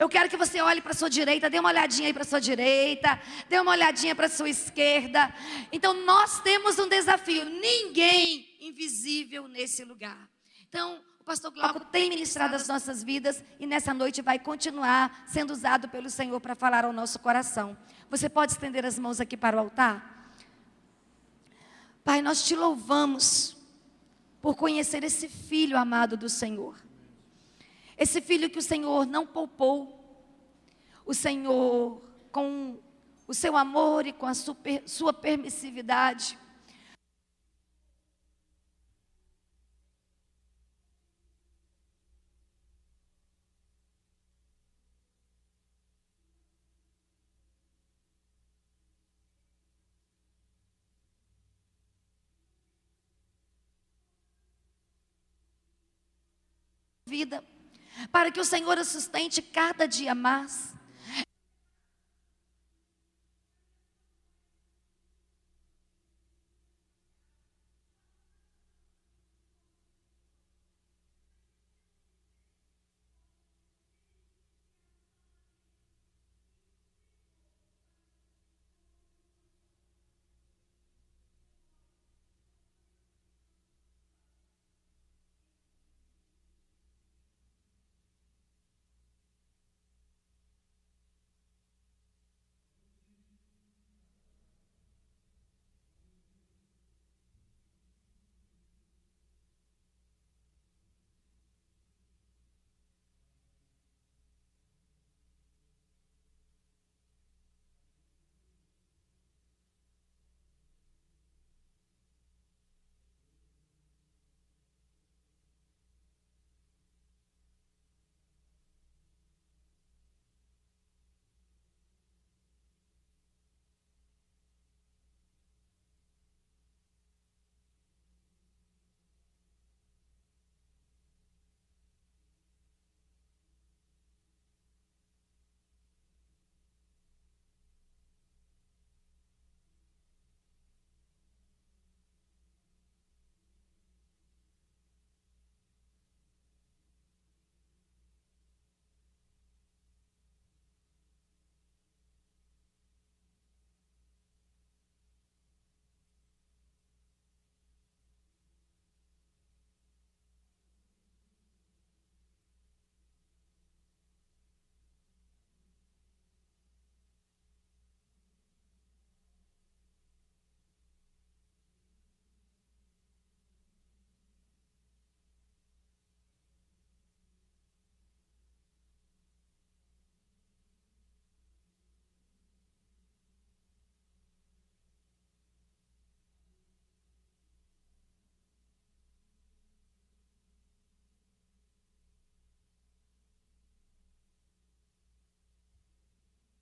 Eu quero que você olhe para a sua direita, dê uma olhadinha aí para a sua direita, dê uma olhadinha para a sua esquerda. Então nós temos um desafio, ninguém invisível nesse lugar. Então o pastor Glauco tem ministrado as nossas vidas e nessa noite vai continuar sendo usado pelo Senhor para falar ao nosso coração. Você pode estender as mãos aqui para o altar? Pai, nós te louvamos por conhecer esse filho amado do Senhor. Esse filho que o Senhor não poupou. O Senhor, com o seu amor e com a sua permissividade, vida, para que o Senhor o sustente cada dia mais.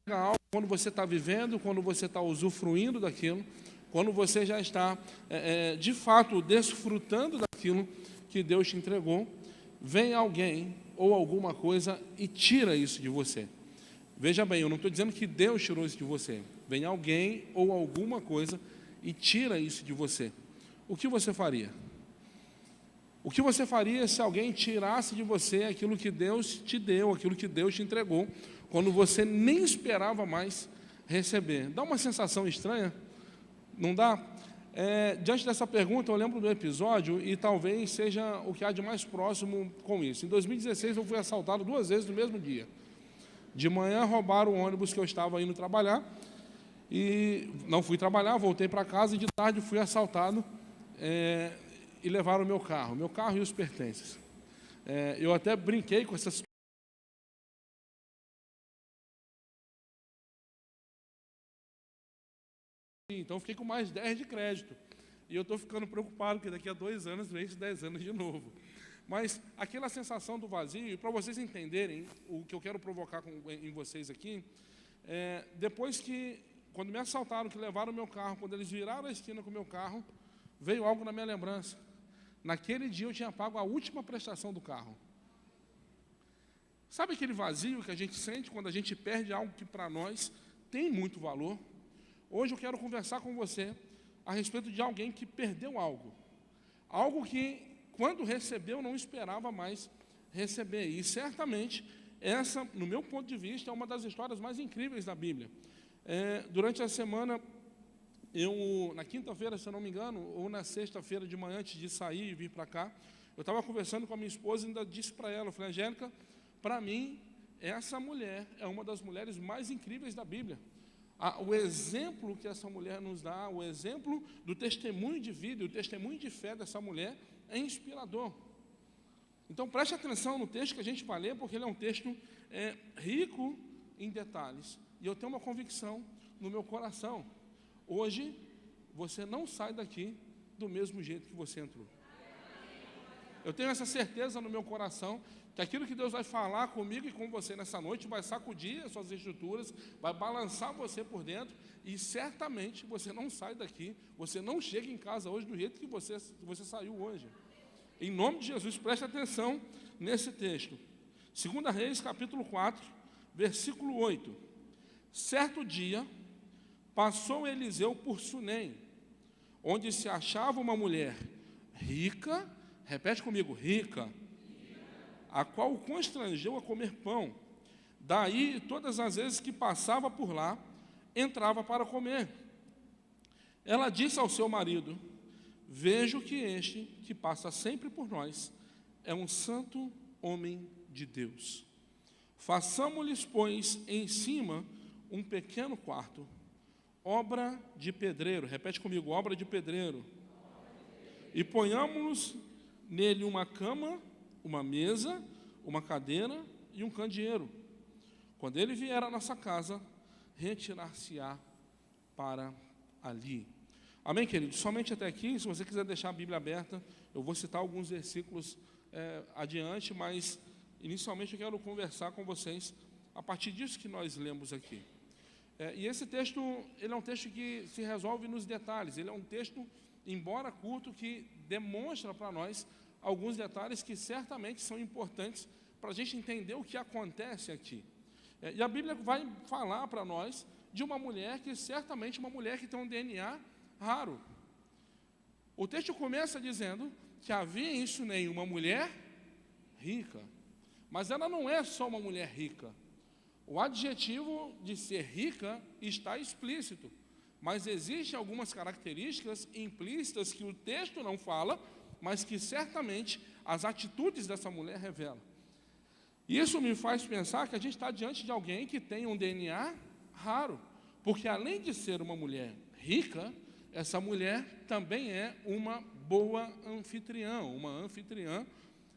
Algo quando você está vivendo, quando você está usufruindo daquilo, quando você já está, de fato, desfrutando daquilo que Deus te entregou, vem alguém ou alguma coisa e tira isso de você. Veja bem, eu não estou dizendo que Deus tirou isso de você. Vem alguém ou alguma coisa e tira isso de você. O que você faria? O que você faria se alguém tirasse de você aquilo que Deus te deu, aquilo que Deus te entregou, quando você nem esperava mais receber? Dá uma sensação estranha? Não dá? Diante dessa pergunta, eu lembro do episódio e talvez seja o que há de mais próximo com isso. Em 2016, eu fui assaltado 2 vezes no mesmo dia. De manhã, roubaram o ônibus que eu estava indo trabalhar e não fui trabalhar, voltei para casa e de tarde fui assaltado e levaram o meu carro e os pertences. Eu até brinquei com essa situação. Então, fiquei com mais 10 de crédito. E eu estou ficando preocupado, porque daqui a 2 anos vem esses 10 anos de novo. Mas aquela sensação do vazio, e para vocês entenderem o que eu quero provocar em vocês aqui, depois que, quando me assaltaram, que levaram o meu carro, quando eles viraram a esquina com o meu carro, veio algo na minha lembrança. Naquele dia eu tinha pago a última prestação do carro. Sabe aquele vazio que a gente sente quando a gente perde algo que para nós tem muito valor? Hoje eu quero conversar com você a respeito de alguém que perdeu algo. Algo que, quando recebeu, não esperava mais receber. E certamente essa, no meu ponto de vista, é uma das histórias mais incríveis da Bíblia. Durante a semana, na quinta-feira, se eu não me engano, ou na sexta-feira de manhã, antes de sair e vir para cá, eu estava conversando com a minha esposa e ainda disse para ela, eu falei, Angélica, para mim, essa mulher é uma das mulheres mais incríveis da Bíblia. O exemplo que essa mulher nos dá, o exemplo do testemunho de vida, o testemunho de fé dessa mulher é inspirador. Então preste atenção no texto que a gente vai ler, porque ele é um texto rico em detalhes. E eu tenho uma convicção no meu coração. Hoje, você não sai daqui do mesmo jeito que você entrou. Eu tenho essa certeza no meu coração que aquilo que Deus vai falar comigo e com você nessa noite vai sacudir as suas estruturas, vai balançar você por dentro e certamente você não sai daqui, você não chega em casa hoje do jeito que você saiu hoje. Em nome de Jesus, preste atenção nesse texto. 2 Reis, capítulo 4, versículo 8. Certo dia, passou Eliseu por Sunem, onde se achava uma mulher rica, repete comigo, rica, a qual o constrangeu a comer pão. Daí, todas as vezes que passava por lá, entrava para comer. Ela disse ao seu marido, vejo que este, que passa sempre por nós, é um santo homem de Deus. Façamos-lhes, pois, em cima um pequeno quarto, obra de pedreiro, repete comigo, obra de pedreiro, e ponhamos nele uma cama, uma mesa, uma cadeira e um candeeiro. Quando ele vier à nossa casa, retirar-se-á para ali. Amém, queridos? Somente até aqui, se você quiser deixar a Bíblia aberta, eu vou citar alguns versículos adiante, mas inicialmente eu quero conversar com vocês a partir disso que nós lemos aqui. E esse texto, ele é um texto que se resolve nos detalhes, ele é um texto, embora curto, que demonstra para nós alguns detalhes que certamente são importantes para a gente entender o que acontece aqui. E a Bíblia vai falar para nós de uma mulher que certamente uma mulher que tem um DNA raro. O texto começa dizendo que havia em Sunem uma mulher rica, mas ela não é só uma mulher rica. O adjetivo de ser rica está explícito, mas existem algumas características implícitas que o texto não fala, mas que certamente as atitudes dessa mulher revelam. Isso me faz pensar que a gente está diante de alguém que tem um DNA raro, porque além de ser uma mulher rica, essa mulher também é uma boa anfitriã, uma anfitriã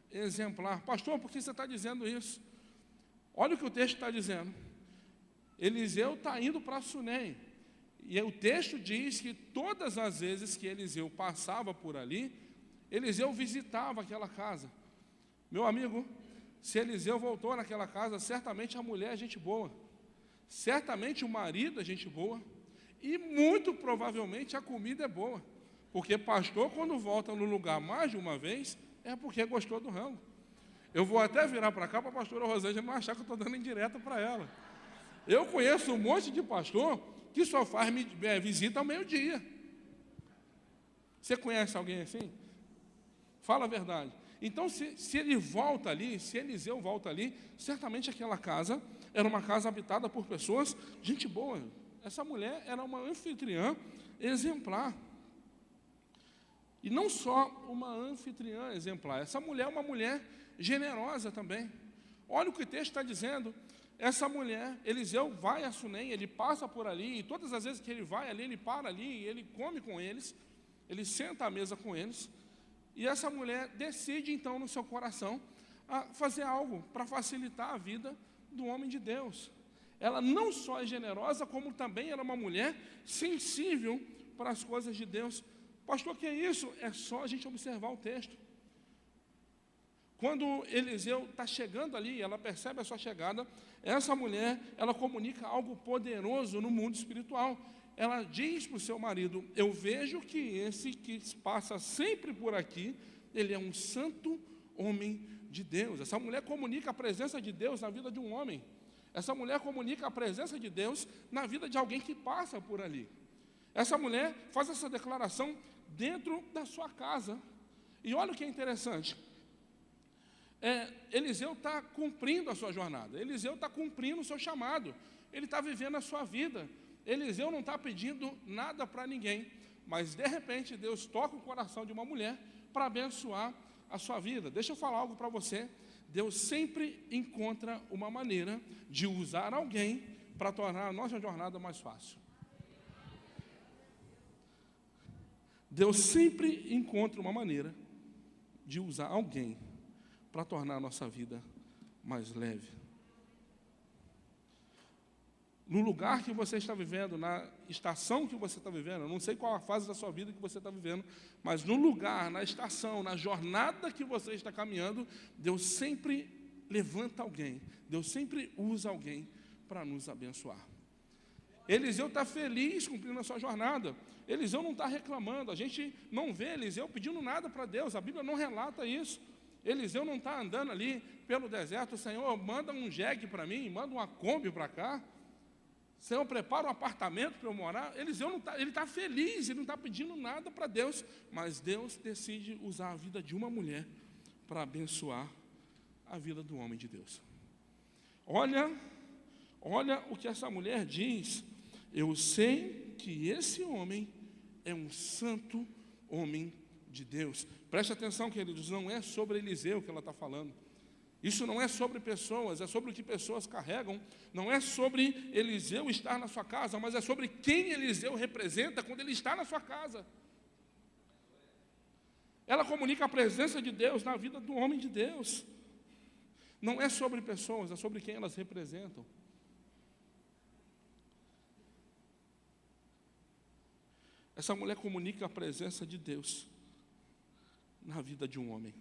exemplar. Pastor, por que você está dizendo isso? Olha o que o texto está dizendo. Eliseu está indo para Sunem, e o texto diz que todas as vezes que Eliseu passava por ali, Eliseu visitava aquela casa. Meu amigo, se Eliseu voltou naquela casa, certamente a mulher é gente boa, certamente o marido é gente boa, e muito provavelmente a comida é boa, porque pastor, quando volta no lugar mais de uma vez, é porque gostou do rango. Eu vou até virar para cá para a pastora Rosângela não achar que eu estou dando indireta para ela. Eu conheço um monte de pastor que só faz visita ao meio-dia. Você conhece alguém assim? Fala a verdade. Então, se ele volta ali, se Eliseu volta ali, certamente aquela casa era uma casa habitada por pessoas, gente boa. Essa mulher era uma anfitriã exemplar. E não só uma anfitriã exemplar, essa mulher é uma mulher generosa também. Olha o que o texto está dizendo. Essa mulher, Eliseu vai a Sunem, ele passa por ali, e todas as vezes que ele vai ali, ele para ali, ele come com eles, ele senta à mesa com eles. E essa mulher decide, então, no seu coração, fazer algo para facilitar a vida do homem de Deus. Ela não só é generosa, como também era uma mulher sensível para as coisas de Deus. Pastor, o que é isso? É só a gente observar o texto. Quando Eliseu está chegando ali, ela percebe a sua chegada, essa mulher, ela comunica algo poderoso no mundo espiritual. Ela diz para o seu marido, eu vejo que esse que passa sempre por aqui, ele é um santo homem de Deus. Essa mulher comunica a presença de Deus na vida de um homem. Essa mulher comunica a presença de Deus na vida de alguém que passa por ali. Essa mulher faz essa declaração dentro da sua casa. E olha o que é interessante. Eliseu está cumprindo a sua jornada, Eliseu está cumprindo o seu chamado, ele está vivendo a sua vida. Eliseu não está pedindo nada para ninguém, mas de repente Deus toca o coração de uma mulher para abençoar a sua vida. Deixa eu falar algo para você. Deus sempre encontra uma maneira de usar alguém para tornar a nossa jornada mais fácil. Deus sempre encontra uma maneira de usar alguém para tornar a nossa vida mais leve. No lugar que você está vivendo, na estação que você está vivendo, eu não sei qual a fase da sua vida que você está vivendo, mas no lugar, na estação, na jornada que você está caminhando, Deus sempre levanta alguém, Deus sempre usa alguém para nos abençoar. Eliseu está feliz cumprindo a sua jornada, Eliseu não está reclamando, a gente não vê Eliseu pedindo nada para Deus, a Bíblia não relata isso. Eliseu não está andando ali pelo deserto, Senhor, manda um jegue para mim, manda uma Kombi para cá, Senhor, prepara um apartamento para eu morar. Eliseu não está, ele está feliz, ele não está pedindo nada para Deus, mas Deus decide usar a vida de uma mulher para abençoar a vida do homem de Deus. Olha o que essa mulher diz: eu sei que esse homem é um santo homem de Deus. Preste atenção, queridos, não é sobre Eliseu que ela está falando. Isso não é sobre pessoas, é sobre o que pessoas carregam. Não é sobre Eliseu estar na sua casa, mas é sobre quem Eliseu representa quando ele está na sua casa. Ela comunica a presença de Deus na vida do homem de Deus. Não é sobre pessoas, é sobre quem elas representam. Essa mulher comunica a presença de Deus na vida de um homem.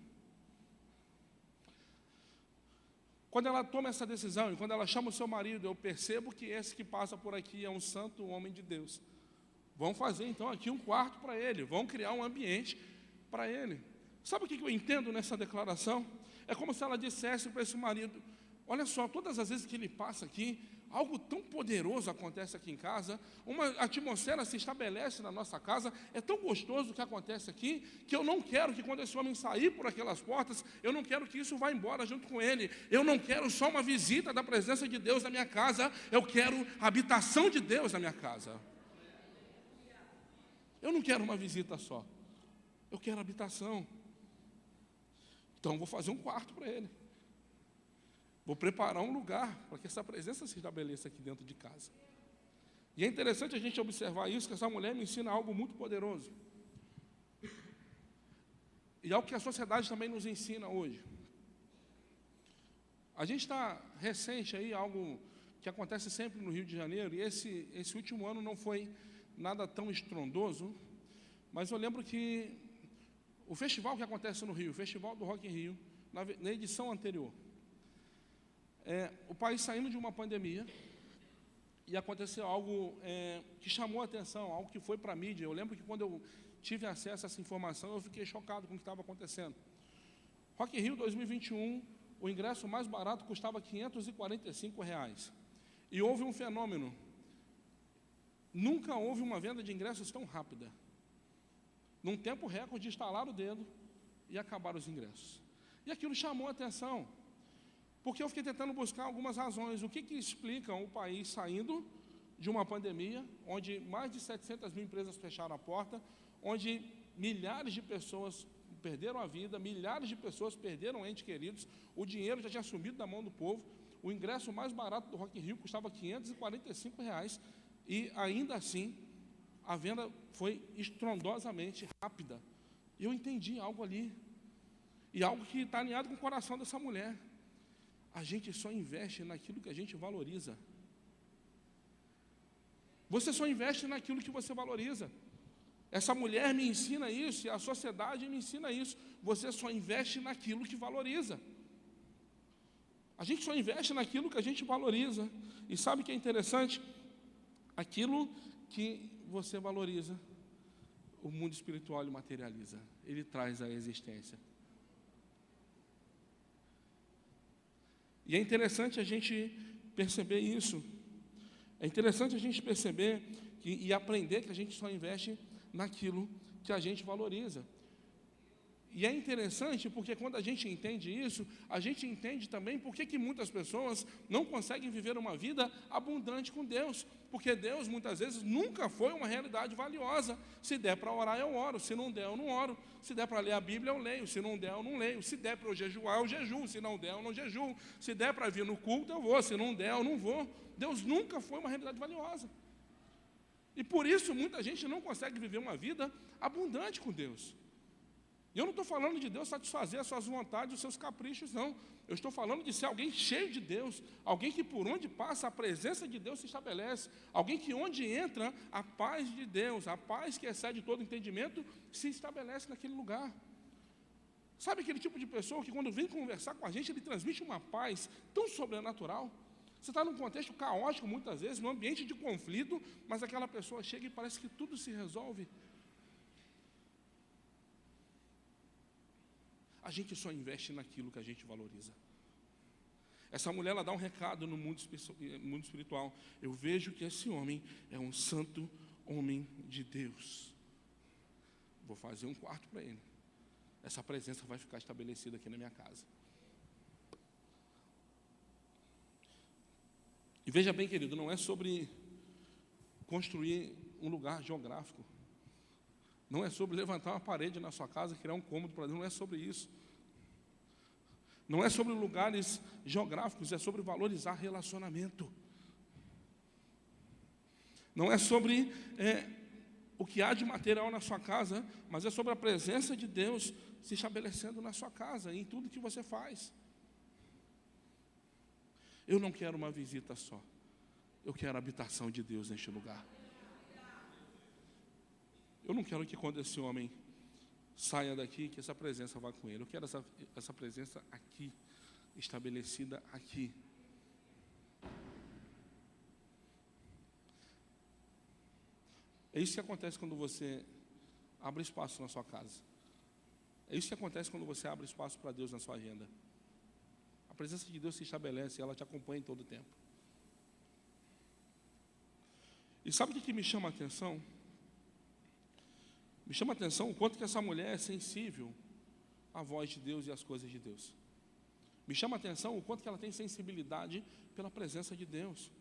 Quando ela toma essa decisão e quando ela chama o seu marido, eu percebo que esse que passa por aqui é um santo homem de Deus. Vão fazer então aqui um quarto para ele, vão criar um ambiente para ele. Sabe o que eu entendo nessa declaração? É como se ela dissesse para esse marido: olha só, todas as vezes que ele passa aqui, algo tão poderoso acontece aqui em casa, uma atmosfera se estabelece na nossa casa, é tão gostoso o que acontece aqui, que eu não quero que quando esse homem sair por aquelas portas, eu não quero que isso vá embora junto com ele. Eu não quero só uma visita da presença de Deus na minha casa, eu quero a habitação de Deus na minha casa. Eu não quero uma visita só, eu quero habitação. Então vou fazer um quarto para ele. Vou preparar um lugar para que essa presença se estabeleça aqui dentro de casa. E é interessante a gente observar isso, que essa mulher me ensina algo muito poderoso. E algo que a sociedade também nos ensina hoje. A gente está recente aí, algo que acontece sempre no Rio de Janeiro, e esse último ano não foi nada tão estrondoso, mas eu lembro que o festival que acontece no Rio, o Festival do Rock in Rio, na edição anterior, o país saindo de uma pandemia, e aconteceu algo que chamou a atenção, algo que foi para a mídia. Eu lembro que quando eu tive acesso a essa informação, eu fiquei chocado com o que estava acontecendo. Rock in Rio 2021, o ingresso mais barato custava R$545. E houve um fenômeno. Nunca houve uma venda de ingressos tão rápida. Num tempo recorde, estalar o dedo e acabar os ingressos. E aquilo chamou a atenção, porque eu fiquei tentando buscar algumas razões. O que explica o país saindo de uma pandemia, onde mais de 700 mil empresas fecharam a porta, onde milhares de pessoas perderam a vida, milhares de pessoas perderam entes queridos, o dinheiro já tinha sumido da mão do povo, o ingresso mais barato do Rock in Rio custava R$545, e ainda assim, a venda foi estrondosamente rápida. E eu entendi algo ali, e algo que está alinhado com o coração dessa mulher. A gente só investe naquilo que a gente valoriza. Você só investe naquilo que você valoriza. Essa mulher me ensina isso, e a sociedade me ensina isso. Você só investe naquilo que valoriza. A gente só investe naquilo que a gente valoriza. E sabe o que é interessante? Aquilo que você valoriza, o mundo espiritual ele materializa. Ele traz à existência. E é interessante a gente perceber isso. É interessante a gente perceber e aprender que a gente só investe naquilo que a gente valoriza. E é interessante porque quando a gente entende isso, a gente entende também por que muitas pessoas não conseguem viver uma vida abundante com Deus. Porque Deus, muitas vezes, nunca foi uma realidade valiosa. Se der para orar, eu oro. Se não der, eu não oro. Se der para ler a Bíblia, eu leio. Se não der, eu não leio. Se der para eu jejuar, eu jejuo. Se não der, eu não jejuo. Se der para vir no culto, eu vou. Se não der, eu não vou. Deus nunca foi uma realidade valiosa. E por isso, muita gente não consegue viver uma vida abundante com Deus. E eu não estou falando de Deus satisfazer as suas vontades, os seus caprichos, não. Eu estou falando de ser alguém cheio de Deus, alguém que por onde passa a presença de Deus se estabelece, alguém que onde entra a paz de Deus, a paz que excede todo entendimento, se estabelece naquele lugar. Sabe aquele tipo de pessoa que quando vem conversar com a gente, ele transmite uma paz tão sobrenatural? Você está num contexto caótico muitas vezes, num ambiente de conflito, mas aquela pessoa chega e parece que tudo se resolve. A gente só investe naquilo que a gente valoriza. Essa mulher, ela dá um recado no mundo espiritual. Eu vejo que esse homem é um santo homem de Deus. Vou fazer um quarto para ele. Essa presença vai ficar estabelecida aqui na minha casa. E veja bem, querido, não é sobre construir um lugar geográfico. Não é sobre levantar uma parede na sua casa, criar um cômodo para Deus, não é sobre isso. Não é sobre lugares geográficos, é sobre valorizar relacionamento. Não é sobre o que há de material na sua casa, mas é sobre a presença de Deus se estabelecendo na sua casa, em tudo que você faz. Eu não quero uma visita só, eu quero a habitação de Deus neste lugar. Eu não quero que quando esse homem saia daqui, que essa presença vá com ele. Eu quero essa presença aqui, estabelecida aqui. É isso que acontece quando você abre espaço na sua casa. É isso que acontece quando você abre espaço para Deus na sua agenda. A presença de Deus se estabelece, ela te acompanha em todo o tempo. E sabe o que me chama a atenção? Me chama a atenção o quanto que essa mulher é sensível à voz de Deus e às coisas de Deus. Me chama a atenção o quanto que ela tem sensibilidade pela presença de Deus.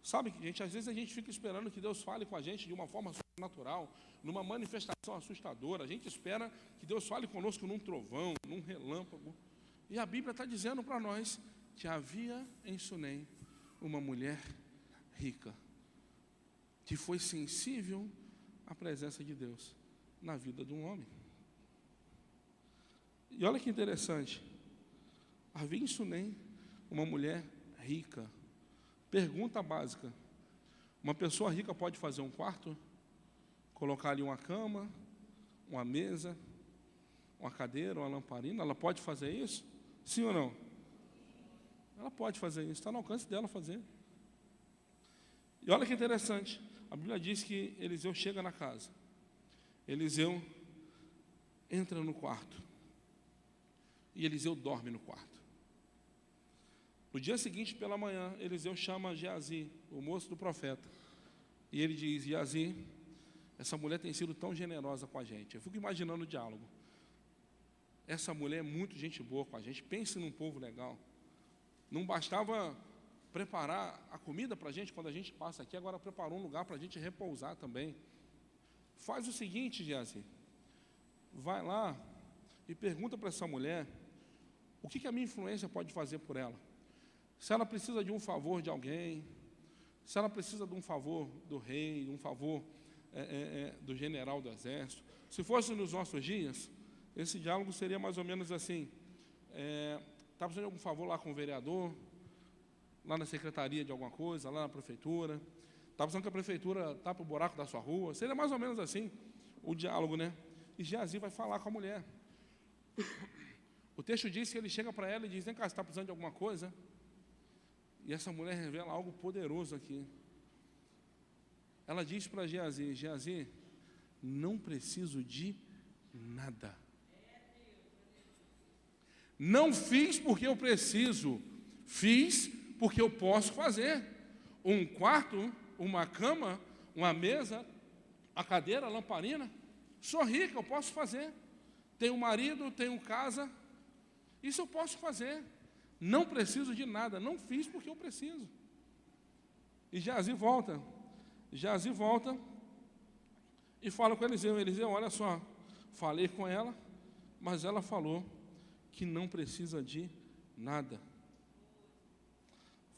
Sabe, gente, às vezes a gente fica esperando que Deus fale com a gente de uma forma sobrenatural, numa manifestação assustadora. A gente espera que Deus fale conosco num trovão, num relâmpago. E a Bíblia está dizendo para nós que havia em Sunem uma mulher rica, que foi sensível à presença de Deus na vida de um homem. E olha que interessante, havia em Sunem uma mulher rica. Pergunta básica: uma pessoa rica pode fazer um quarto? Colocar ali uma cama, uma mesa, uma cadeira, uma lamparina? Ela pode fazer isso? Sim ou não? Ela pode fazer isso, está no alcance dela fazer. E olha que interessante, a Bíblia diz que Eliseu chega na casa. Eliseu entra no quarto. E Eliseu dorme no quarto. No dia seguinte, pela manhã, Eliseu chama Geazi, o moço do profeta. E ele diz: Geazi, essa mulher tem sido tão generosa com a gente. Eu fico imaginando o diálogo. Essa mulher é muito gente boa com a gente. Pense num povo legal. Não bastava preparar a comida para a gente quando a gente passa aqui, agora preparou um lugar para a gente repousar também. Faz o seguinte, Geazi, vai lá e pergunta para essa mulher o que a minha influência pode fazer por ela. Se ela precisa de um favor de alguém, se ela precisa de um favor do rei, de um favor do general do exército. Se fosse nos nossos dias, esse diálogo seria mais ou menos assim: está precisando de algum favor lá com o vereador, lá na secretaria de alguma coisa, lá na prefeitura, está precisando que a prefeitura tape o buraco da sua rua. Seria mais ou menos assim o diálogo, né? E Geazi vai falar com a mulher. O texto diz que ele chega para ela e diz: vem cá, você está precisando de alguma coisa? E essa mulher revela algo poderoso aqui. Ela diz para Geazi: Geazi, não preciso de nada. Não fiz porque eu preciso, fiz porque eu posso fazer. Um quarto, uma cama, uma mesa, a cadeira, a lamparina. Sou rica, eu posso fazer. tenho marido, tenho casa, isso eu posso fazer, não preciso de nada, não fiz porque eu preciso. E Geazi volta e fala com Eliseu: Eliseu, olha só, falei com ela, mas ela falou que não precisa de nada.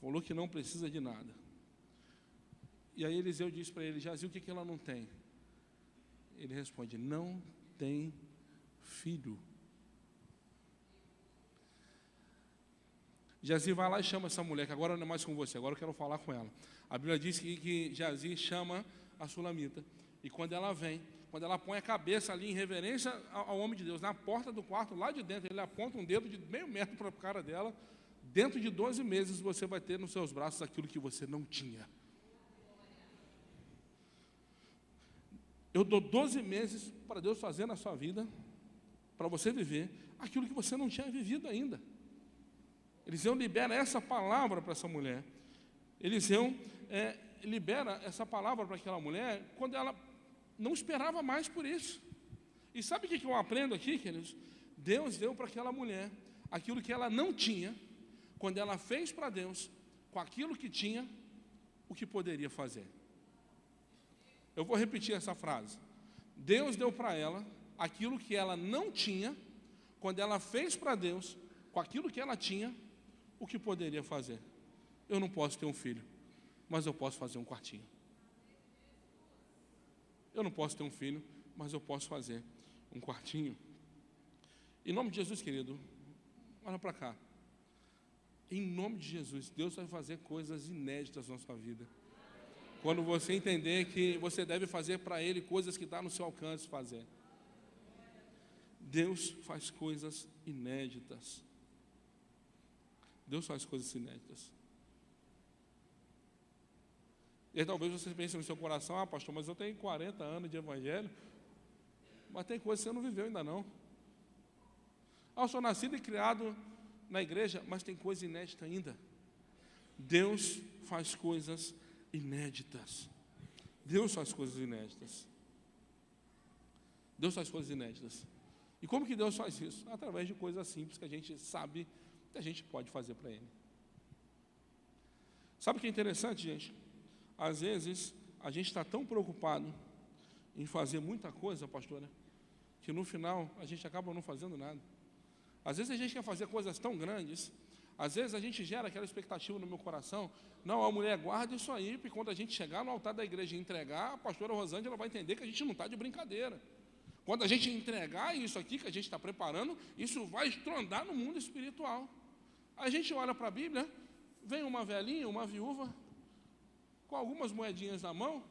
Falou que não precisa de nada. E aí Eliseu diz para ele: Geazi, o que ela não tem? Ele responde: não tem filho. Geazi vai lá e chama essa mulher, que agora não é mais com você, agora eu quero falar com ela. A Bíblia diz que Geazi chama a sulamita. E quando ela vem, quando ela põe a cabeça ali em reverência ao homem de Deus, na porta do quarto, lá de dentro, ele aponta um dedo de meio metro para a cara dela. Dentro de 12 meses você vai ter nos seus braços aquilo que você não tinha. Eu dou 12 meses para Deus fazer na sua vida, para você viver aquilo que você não tinha vivido ainda. Eliseu libera essa palavra para essa mulher. Eliseu libera essa palavra para aquela mulher quando ela não esperava mais por isso. E sabe o que eu aprendo aqui, queridos? Deus deu para aquela mulher aquilo que ela não tinha, quando ela fez para Deus, com aquilo que tinha, o que poderia fazer. Eu vou repetir essa frase. Deus deu para ela aquilo que ela não tinha, quando ela fez para Deus, com aquilo que ela tinha, o que poderia fazer. Eu não posso ter um filho, mas eu posso fazer um quartinho. Eu não posso ter um filho, mas eu posso fazer um quartinho. Em nome de Jesus, querido, olha para cá. Em nome de Jesus, Deus vai fazer coisas inéditas na sua vida. Quando você entender que você deve fazer para Ele coisas que está no seu alcance fazer. Deus faz coisas inéditas. Deus faz coisas inéditas. E aí, talvez você pense no seu coração: ah, pastor, mas eu tenho 40 anos de evangelho, mas tem coisas que você não viveu ainda não. Ah, eu sou nascido e criado na igreja, mas tem coisa inédita ainda. Deus faz coisas inéditas. Deus faz coisas inéditas. Deus faz coisas inéditas. E como que Deus faz isso? Através de coisas simples que a gente sabe que a gente pode fazer para Ele. Sabe o que é interessante, gente? Às vezes, a gente está tão preocupado em fazer muita coisa, pastora, que no final a gente acaba não fazendo nada. Às vezes a gente quer fazer coisas tão grandes, às vezes a gente gera aquela expectativa no meu coração: não, a mulher guarda isso aí, porque quando a gente chegar no altar da igreja e entregar, a pastora Rosângela vai entender que a gente não está de brincadeira. Quando a gente entregar isso aqui que a gente está preparando, isso vai estrondar no mundo espiritual. A gente olha para a Bíblia, vem uma velhinha, uma viúva, com algumas moedinhas na mão,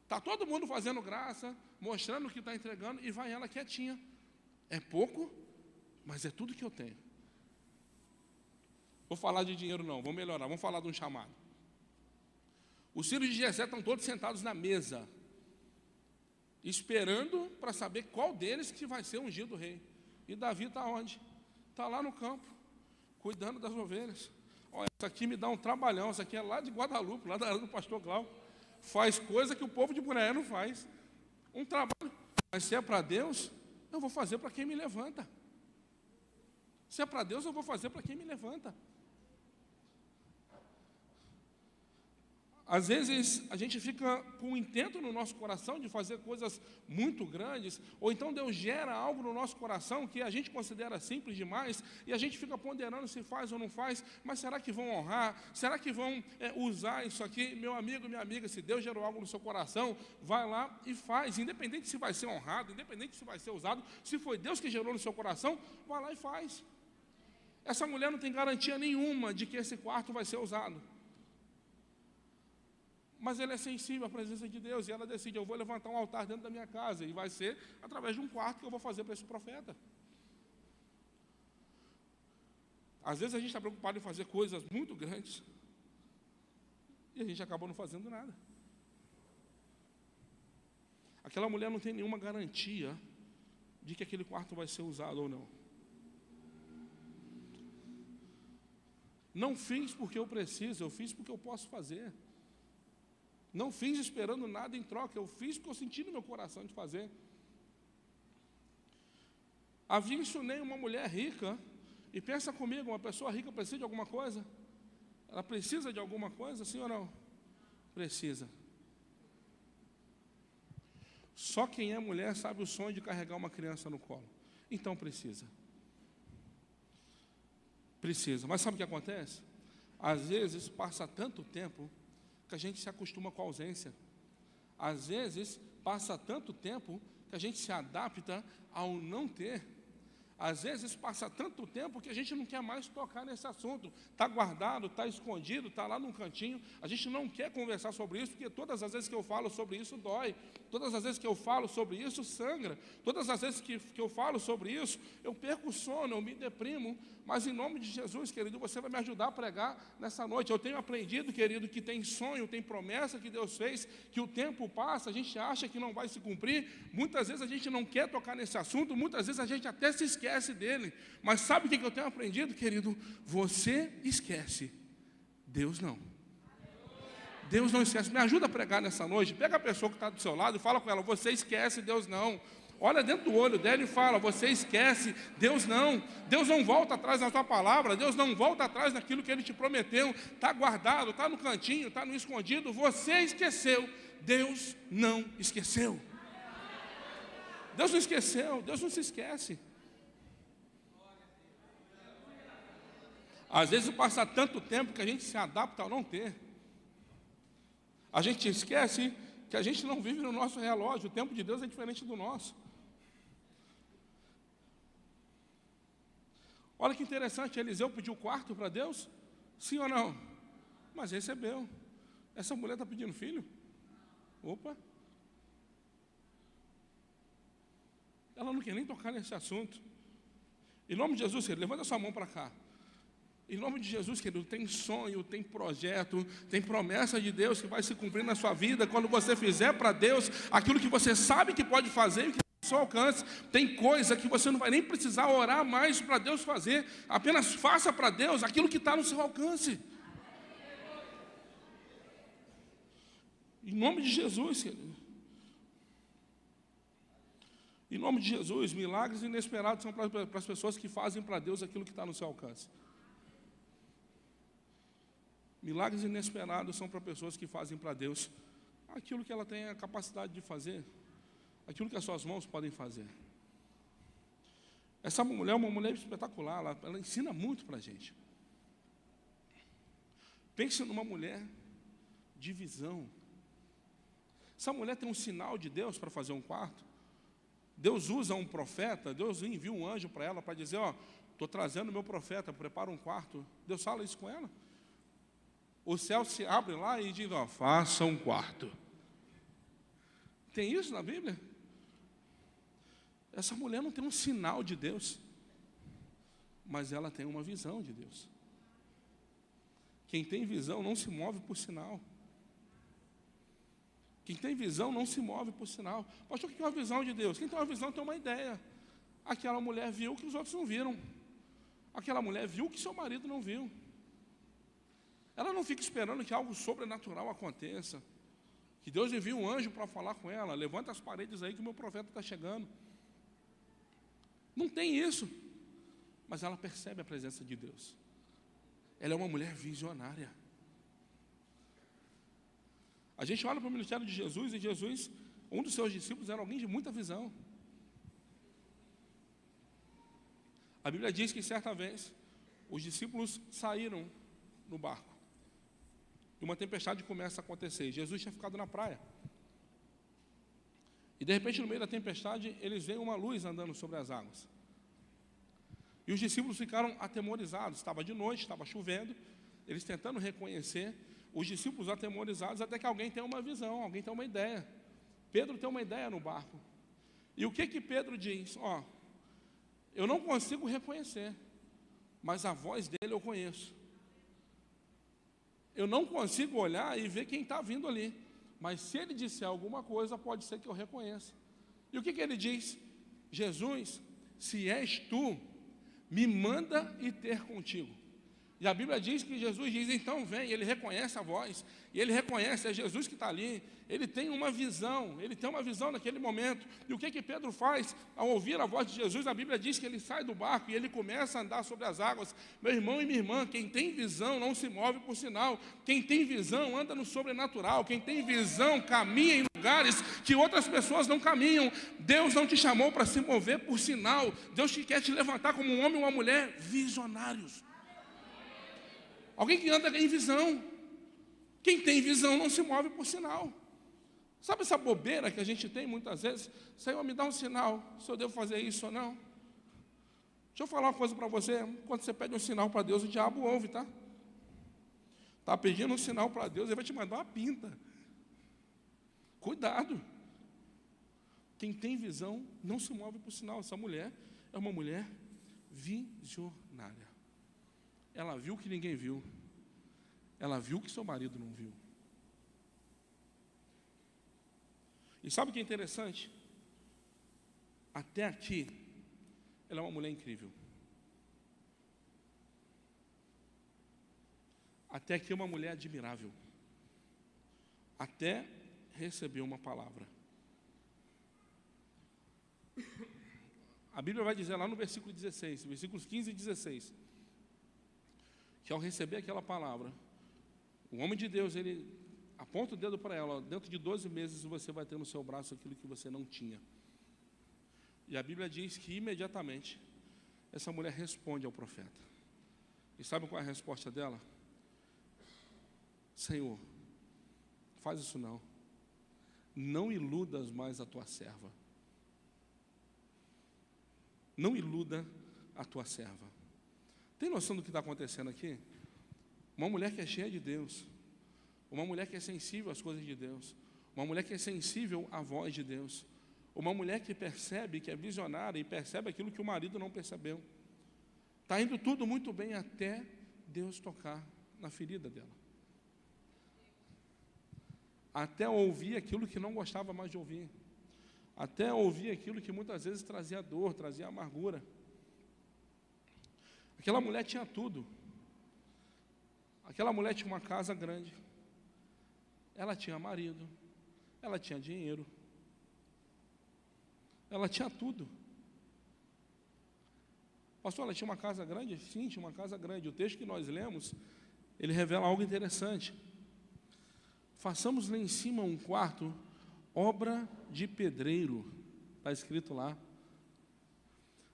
está todo mundo fazendo graça, mostrando o que está entregando, e vai ela quietinha. É pouco, mas é tudo que eu tenho. Vou falar de dinheiro não, vou melhorar, vamos falar de um chamado. Os filhos de Jessé estão todos sentados na mesa, esperando para saber qual deles que vai ser ungido rei. E Davi está onde? Está lá no campo, cuidando das ovelhas. Olha, isso aqui me dá um trabalhão, isso aqui é lá de Guadalupe, lá da do pastor Cláudio. Faz coisa que o povo de Bonaé não faz. Um trabalho. Mas se é para Deus, eu vou fazer para quem me levanta. Se é para Deus, eu vou fazer para quem me levanta. Às vezes a gente fica com um intento no nosso coração de fazer coisas muito grandes, ou então Deus gera algo no nosso coração que a gente considera simples demais, e a gente fica ponderando se faz ou não faz, mas será que vão honrar? Será que vão usar isso aqui? Meu amigo, minha amiga, se Deus gerou algo no seu coração, vai lá e faz, independente se vai ser honrado, independente se vai ser usado, se foi Deus que gerou no seu coração, vai lá e faz. Essa mulher não tem garantia nenhuma de que esse quarto vai ser usado. Mas ela é sensível à presença de Deus, e ela decide: eu vou levantar um altar dentro da minha casa, e vai ser através de um quarto que eu vou fazer para esse profeta. Às vezes a gente está preocupado em fazer coisas muito grandes, e a gente acaba não fazendo nada. Aquela mulher não tem nenhuma garantia de que aquele quarto vai ser usado ou não. Não fiz porque eu preciso, eu fiz porque eu posso fazer. Não fiz esperando nada em troca, eu fiz porque eu senti no meu coração de fazer. Abençoei uma mulher rica, e pensa comigo, uma pessoa rica precisa de alguma coisa? Ela precisa de alguma coisa, sim ou não? Precisa. Só quem é mulher sabe o sonho de carregar uma criança no colo. Então precisa. Precisa. Mas sabe o que acontece? Às vezes passa tanto tempo que a gente se acostuma com a ausência. Às vezes passa tanto tempo que a gente se adapta ao não ter. Às vezes passa tanto tempo que a gente não quer mais tocar nesse assunto. Está guardado, está escondido, está lá num cantinho. A gente não quer conversar sobre isso, porque todas as vezes que eu falo sobre isso dói. Todas as vezes que eu falo sobre isso sangra. Todas as vezes que eu falo sobre isso, eu perco o sono, eu me deprimo. Mas em nome de Jesus, querido, você vai me ajudar a pregar nessa noite. Eu tenho aprendido, querido, que tem sonho, tem promessa que Deus fez, que o tempo passa, a gente acha que não vai se cumprir. Muitas vezes a gente não quer tocar nesse assunto, muitas vezes a gente até se esquece dele. Mas sabe o que eu tenho aprendido, querido? Você esquece, Deus não. Deus não esquece. Me ajuda a pregar nessa noite. Pega a pessoa que está do seu lado e fala com ela: você esquece, Deus não. Olha dentro do olho dela e fala: você esquece, Deus não. Deus não volta atrás na sua palavra. Deus não volta atrás naquilo que Ele te prometeu. Está guardado, está no cantinho, está no escondido. Você esqueceu, Deus não esqueceu. Deus não esqueceu, Deus não se esquece. Às vezes passa tanto tempo que a gente se adapta ao não ter. A gente esquece que a gente não vive no nosso relógio. O tempo de Deus é diferente do nosso. Olha que interessante, Eliseu pediu quarto para Deus? Sim ou não? Mas recebeu. Essa mulher está pedindo filho? Opa! Ela não quer nem tocar nesse assunto. Em nome de Jesus, querido, levanta sua mão para cá. Em nome de Jesus, querido, tem sonho, tem projeto, tem promessa de Deus que vai se cumprir na sua vida quando você fizer para Deus aquilo que você sabe que pode fazer e que está ao seu alcance. Tem coisa que você não vai nem precisar orar mais para Deus fazer, apenas faça para Deus aquilo que está no seu alcance. Em nome de Jesus, querido. Em nome de Jesus, milagres inesperados são para as pessoas que fazem para Deus aquilo que está no seu alcance. Milagres inesperados são para pessoas que fazem para Deus aquilo que ela tem a capacidade de fazer, aquilo que as suas mãos podem fazer. Essa mulher é uma mulher espetacular, ela ensina muito para a gente. Pense numa mulher de visão. Essa mulher tem um sinal de Deus para fazer um quarto. Deus usa um profeta, Deus envia um anjo para ela para dizer: ó, estou trazendo meu profeta, prepara um quarto. Deus fala isso com ela. O céu se abre lá e diz: ó, faça um quarto. Tem isso na Bíblia? Essa mulher não tem um sinal de Deus, mas ela tem uma visão de Deus. Quem tem visão não se move por sinal. Quem tem visão não se move por sinal. Pastor, o que é uma visão de Deus? Quem tem uma visão tem uma ideia. Aquela mulher viu o que os outros não viram. Aquela mulher viu o que seu marido não viu. Ela não fica esperando que algo sobrenatural aconteça. Que Deus envie um anjo para falar com ela: levanta as paredes aí que o meu profeta está chegando. Não tem isso. Mas ela percebe a presença de Deus. Ela é uma mulher visionária. A gente olha para o ministério de Jesus, e Jesus, um dos seus discípulos, era alguém de muita visão. A Bíblia diz que certa vez os discípulos saíram no barco e uma tempestade começa a acontecer. Jesus tinha ficado na praia. E de repente, no meio da tempestade, eles veem uma luz andando sobre as águas. E os discípulos ficaram atemorizados. Estava de noite, estava chovendo, eles tentando reconhecer. Os discípulos atemorizados, até que alguém tem uma visão, alguém tem uma ideia. Pedro tem uma ideia no barco. E o que Pedro diz? Ó, eu não consigo reconhecer, mas a voz dele eu conheço. Eu não consigo olhar e ver quem está vindo ali, mas se ele disser alguma coisa, pode ser que eu reconheça. E o que ele diz? Jesus, se és tu, me manda ir ter contigo. E a Bíblia diz que Jesus diz, então vem, ele reconhece a voz, e ele reconhece, é Jesus que está ali, ele tem uma visão naquele momento. E o que Pedro faz ao ouvir a voz de Jesus? A Bíblia diz que ele sai do barco e ele começa a andar sobre as águas. Meu irmão e minha irmã, quem tem visão não se move por sinal, quem tem visão anda no sobrenatural, quem tem visão caminha em lugares que outras pessoas não caminham. Deus não te chamou para se mover por sinal, Deus quer te levantar como um homem ou uma mulher visionários. Alguém que anda em visão. Quem tem visão não se move por sinal. Sabe essa bobeira que a gente tem muitas vezes? Senhor, me dá um sinal, se eu devo fazer isso ou não. Deixa eu falar uma coisa para você. Quando você pede um sinal para Deus, o diabo ouve, tá? Está pedindo um sinal para Deus, ele vai te mandar uma pinta. Cuidado. Quem tem visão não se move por sinal. Essa mulher é uma mulher visionária. Ela viu o que ninguém viu. Ela viu o que seu marido não viu. E sabe o que é interessante? Até aqui, ela é uma mulher incrível. Até aqui é uma mulher admirável. Até receber uma palavra. A Bíblia vai dizer lá no versículo 16, versículos 15 e 16, que ao receber aquela palavra, o homem de Deus, ele aponta o dedo para ela, ó, dentro de 12 meses você vai ter no seu braço aquilo que você não tinha. E a Bíblia diz que imediatamente essa mulher responde ao profeta. E sabe qual é a resposta dela? Senhor, faz isso não. Não iludas mais a tua serva. Não iluda a tua serva. Tem noção do que está acontecendo aqui? Uma mulher que é cheia de Deus, uma mulher que é sensível às coisas de Deus, uma mulher que é sensível à voz de Deus, uma mulher que percebe, que é visionária e percebe aquilo que o marido não percebeu. Está indo tudo muito bem até Deus tocar na ferida dela. Até ouvir aquilo que não gostava mais de ouvir. Até ouvir aquilo que muitas vezes trazia dor, trazia amargura. Aquela mulher tinha tudo. Aquela mulher tinha uma casa grande. Ela tinha marido. Ela tinha dinheiro. Ela tinha tudo. Pastor, ela tinha uma casa grande? Sim, tinha uma casa grande. O texto que nós lemos, ele revela algo interessante. Façamos lá em cima um quarto, obra de pedreiro. Está escrito lá.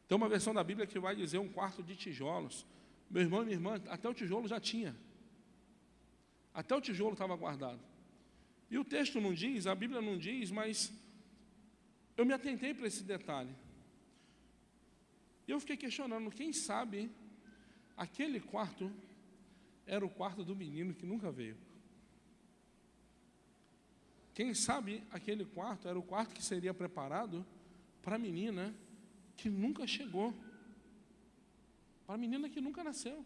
Tem uma versão da Bíblia que vai dizer um quarto de tijolos. Meu irmão e minha irmã, até o tijolo já tinha. Até o tijolo estava guardado. E o texto não diz, a Bíblia não diz, mas eu me atentei para esse detalhe. E eu fiquei questionando, quem sabe aquele quarto era o quarto do menino que nunca veio. Quem sabe aquele quarto era o quarto que seria preparado para a menina que nunca chegou, para a menina que nunca nasceu.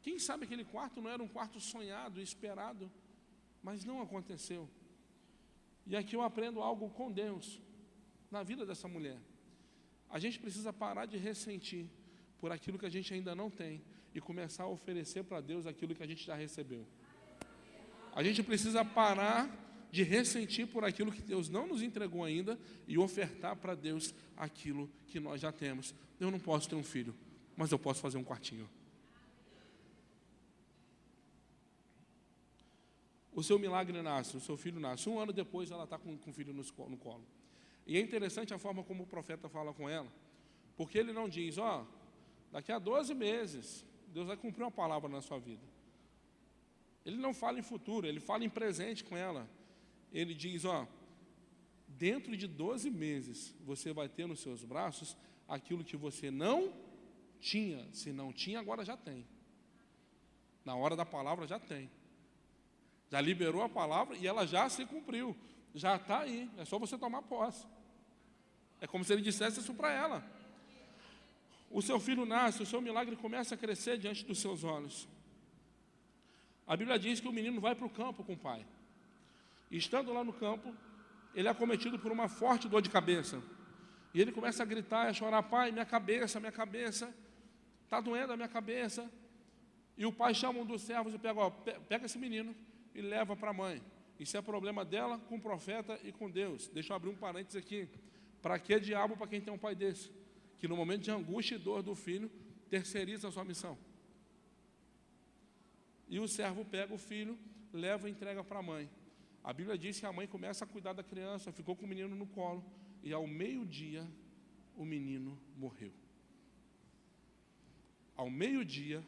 Quem sabe aquele quarto não era um quarto sonhado, esperado, mas não aconteceu. E aqui eu aprendo algo com Deus, na vida dessa mulher. A gente precisa parar de ressentir por aquilo que a gente ainda não tem e começar a oferecer para Deus aquilo que a gente já recebeu. A gente precisa parar de ressentir por aquilo que Deus não nos entregou ainda e ofertar para Deus aquilo que nós já temos. Eu não posso ter um filho, mas eu posso fazer um quartinho. O seu milagre nasce, o seu filho nasce. 1 ano depois ela está com o filho no colo. E é interessante a forma como o profeta fala com ela, porque ele não diz, ó, daqui a 12 meses, Deus vai cumprir uma palavra na sua vida. Ele não fala em futuro, ele fala em presente com ela. Ele diz, ó, dentro de 12 meses, você vai ter nos seus braços aquilo que você não tinha. Se não tinha, agora já tem. Na hora da palavra já tem. Já liberou a palavra e ela já se cumpriu. Já está aí, é só você tomar posse. É como se ele dissesse isso para ela. O seu filho nasce, o seu milagre começa a crescer diante dos seus olhos. A Bíblia diz que o menino vai para o campo com o pai. E estando lá no campo, ele é acometido por uma forte dor de cabeça. E ele começa a gritar e a chorar, pai, minha cabeça, minha cabeça. está doendo a minha cabeça. E o pai chama um dos servos e pega, ó, pega esse menino e leva para a mãe. Isso é problema dela com o profeta e com Deus. Deixa eu abrir um parênteses aqui. Para que diabo para quem tem um pai desse? Que no momento de angústia e dor do filho, terceiriza a sua missão. E o servo pega o filho, leva e entrega para a mãe. A Bíblia diz que a mãe começa a cuidar da criança, ficou com o menino no colo, e ao meio-dia o menino morreu. Ao meio-dia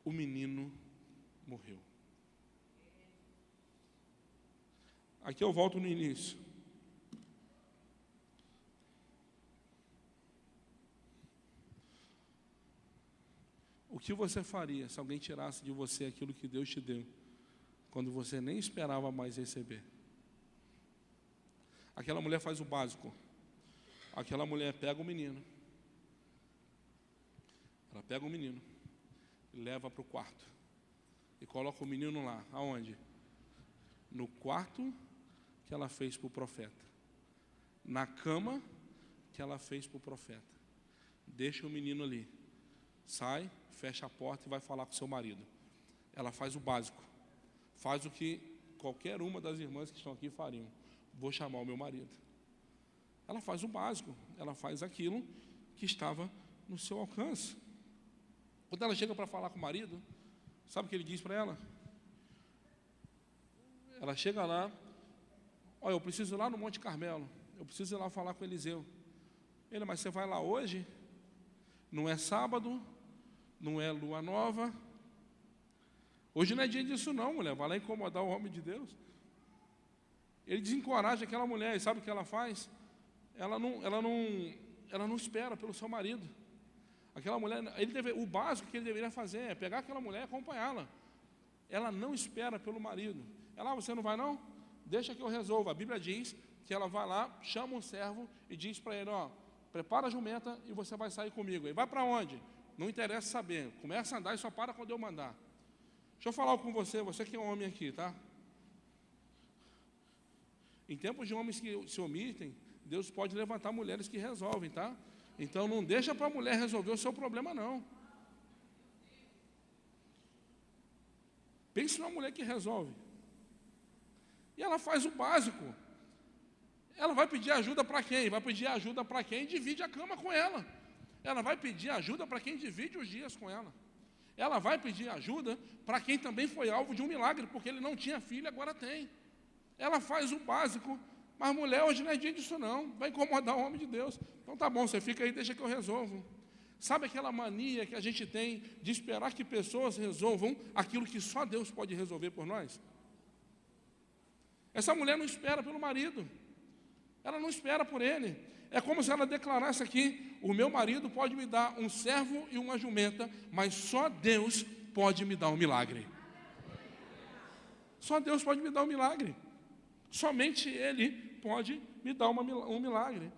o menino morreu. Aqui eu volto no início. O que você faria se alguém tirasse de você aquilo que Deus te deu, quando você nem esperava mais receber? Aquela mulher faz o básico. Aquela mulher pega o menino. Ela pega o menino e leva para o quarto. E coloca o menino lá. Aonde? No quarto que ela fez para o profeta. Na cama que ela fez para o profeta. Deixa o menino ali. Sai, fecha a porta e vai falar com seu marido. Ela faz o básico. Faz o que qualquer uma das irmãs que estão aqui fariam. Vou chamar o meu marido. Ela faz o básico. Ela faz aquilo que estava no seu alcance. Quando ela chega para falar com o marido, sabe o que ele diz para ela? Ela chega lá, olha, eu preciso ir lá no Monte Carmelo, eu preciso ir lá falar com Eliseu. Ele, mas você vai lá hoje? Não é sábado, não é lua nova. Hoje não é dia disso não, mulher, vai lá incomodar o homem de Deus. Ele desencoraja aquela mulher, e sabe o que ela faz? Ela não espera pelo seu marido. Aquela mulher, o básico que ele deveria fazer é pegar aquela mulher e acompanhá-la. Ela não espera pelo marido. Ela, você não vai não? Deixa que eu resolva. A Bíblia diz que ela vai lá, chama um servo e diz para ele, ó, prepara a jumenta e você vai sair comigo. Ele vai para onde? Não interessa saber. Começa a andar e só para quando eu mandar. Deixa eu falar algo com você, você que é um homem aqui, tá? Em tempos de homens que se omitem, Deus pode levantar mulheres que resolvem, tá? Então não deixa para a mulher resolver o seu problema, não. Pense numa mulher que resolve. E ela faz o básico. Ela vai pedir ajuda para quem? Vai pedir ajuda para quem divide a cama com ela. Ela vai pedir ajuda para quem divide os dias com ela. Ela vai pedir ajuda para quem também foi alvo de um milagre, porque ele não tinha filho, agora tem. Ela faz o básico, mas mulher hoje não é dia disso não, vai incomodar o homem de Deus. Então tá bom, você fica aí, deixa que eu resolvo. Sabe aquela mania que a gente tem de esperar que pessoas resolvam aquilo que só Deus pode resolver por nós? Essa mulher não espera pelo marido, ela não espera por ele. É como se ela declarasse aqui, o meu marido pode me dar um servo e uma jumenta, mas só Deus pode me dar um milagre. Só Deus pode me dar um milagre. Somente Ele pode me dar um milagre.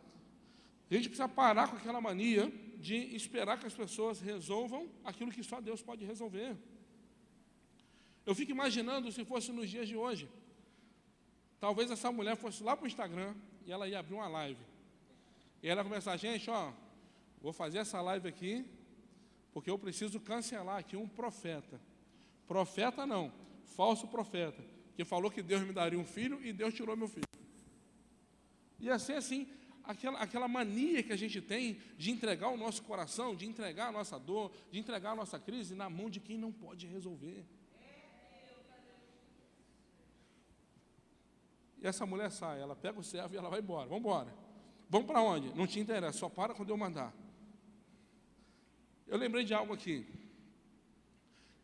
A gente precisa parar com aquela mania de esperar que as pessoas resolvam aquilo que só Deus pode resolver. Eu fico imaginando se fosse nos dias de hoje. Talvez essa mulher fosse lá para o Instagram e ela ia abrir uma live. E ela ia começar, gente, ó, vou fazer essa live aqui, porque eu preciso cancelar aqui um profeta. Profeta não, falso profeta, que falou que Deus me daria um filho e Deus tirou meu filho. E assim, aquela mania que a gente tem de entregar o nosso coração, de entregar a nossa dor, de entregar a nossa crise na mão de quem não pode resolver. E essa mulher sai, ela pega o servo e ela vai embora. Vamos embora. Vamos para onde? Não te interessa, só para quando eu mandar. Eu lembrei de algo aqui.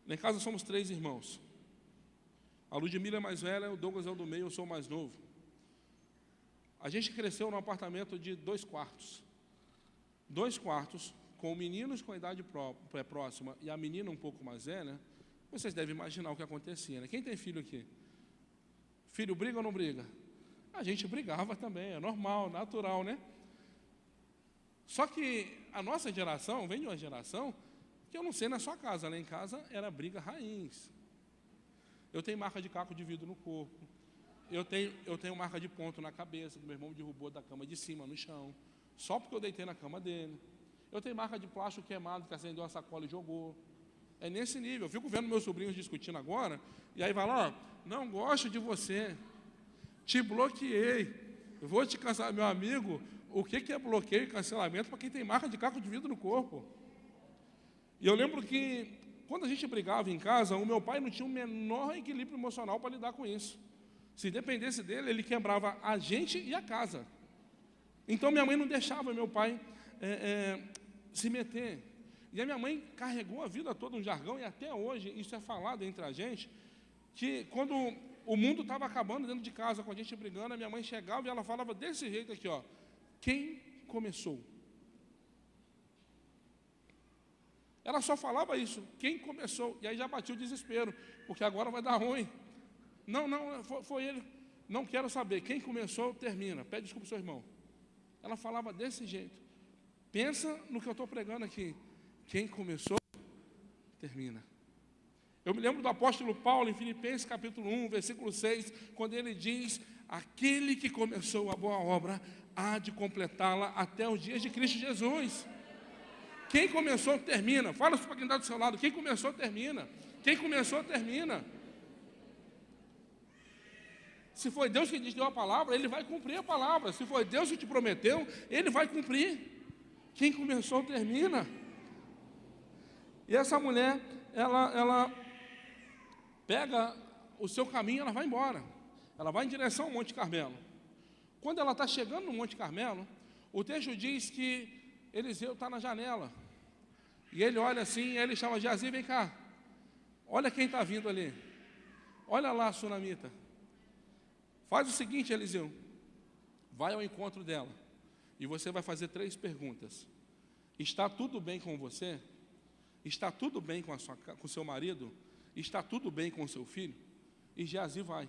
Lá em casa somos 3 irmãos. A Ludmila é mais velha, o Douglas é o do meio, eu sou o mais novo. A gente cresceu num apartamento de 2 quartos. 2 quartos, com meninos com a idade próxima e a menina um pouco mais velha. Vocês devem imaginar o que acontecia, né? Quem tem filho aqui? Filho briga ou não briga? A gente brigava também, é normal, natural, né? Só que a nossa geração vem de uma geração que eu não sei na sua casa, lá em casa era briga raiz. Eu tenho marca de caco de vidro no corpo, eu tenho marca de ponto na cabeça, que meu irmão me derrubou da cama de cima no chão, só porque eu deitei na cama dele. Eu tenho marca de plástico queimado que acendeu a sacola e jogou. É nesse nível. Eu fico vendo meus sobrinhos discutindo agora, e aí vai lá, ó, não gosto de você, te bloqueei, vou te cancelar. Meu amigo, o que é bloqueio e cancelamento para quem tem marca de caco de vidro no corpo? E eu lembro que, quando a gente brigava em casa, o meu pai não tinha o menor equilíbrio emocional para lidar com isso. Se dependesse dele, ele quebrava a gente e a casa. Então, minha mãe não deixava meu pai se meter. E a minha mãe carregou a vida toda um jargão, e até hoje isso é falado entre a gente, que quando o mundo estava acabando dentro de casa, com a gente brigando, a minha mãe chegava e ela falava desse jeito aqui, ó, quem começou? Ela só falava isso, quem começou? E aí já batia o desespero, porque agora vai dar ruim. Não, foi ele. Não quero saber, quem começou, termina. Pede desculpa ao seu irmão. Ela falava desse jeito. Pensa no que eu estou pregando aqui. Quem começou, termina. Eu me lembro do apóstolo Paulo, em Filipenses capítulo 1, versículo 6, quando ele diz, aquele que começou a boa obra, há de completá-la até os dias de Cristo Jesus. Quem começou, termina. Fala isso para quem está do seu lado. Quem começou, termina. Quem começou, termina. Se foi Deus que te deu a palavra, Ele vai cumprir a palavra. Se foi Deus que te prometeu, Ele vai cumprir. Quem começou, termina. E essa mulher, ela pega o seu caminho, ela vai embora. Ela vai em direção ao Monte Carmelo. Quando ela está chegando no Monte Carmelo, o texto diz que Eliseu está na janela. E ele olha assim, e ele chama Geazi, vem cá. Olha quem está vindo ali. Olha lá a sunamita. Faz o seguinte, Eliseu. Vai ao encontro dela. E você vai fazer 3 perguntas. Está tudo bem com você? Está tudo bem com o seu marido? Está tudo bem com o seu filho? E Geazi vai.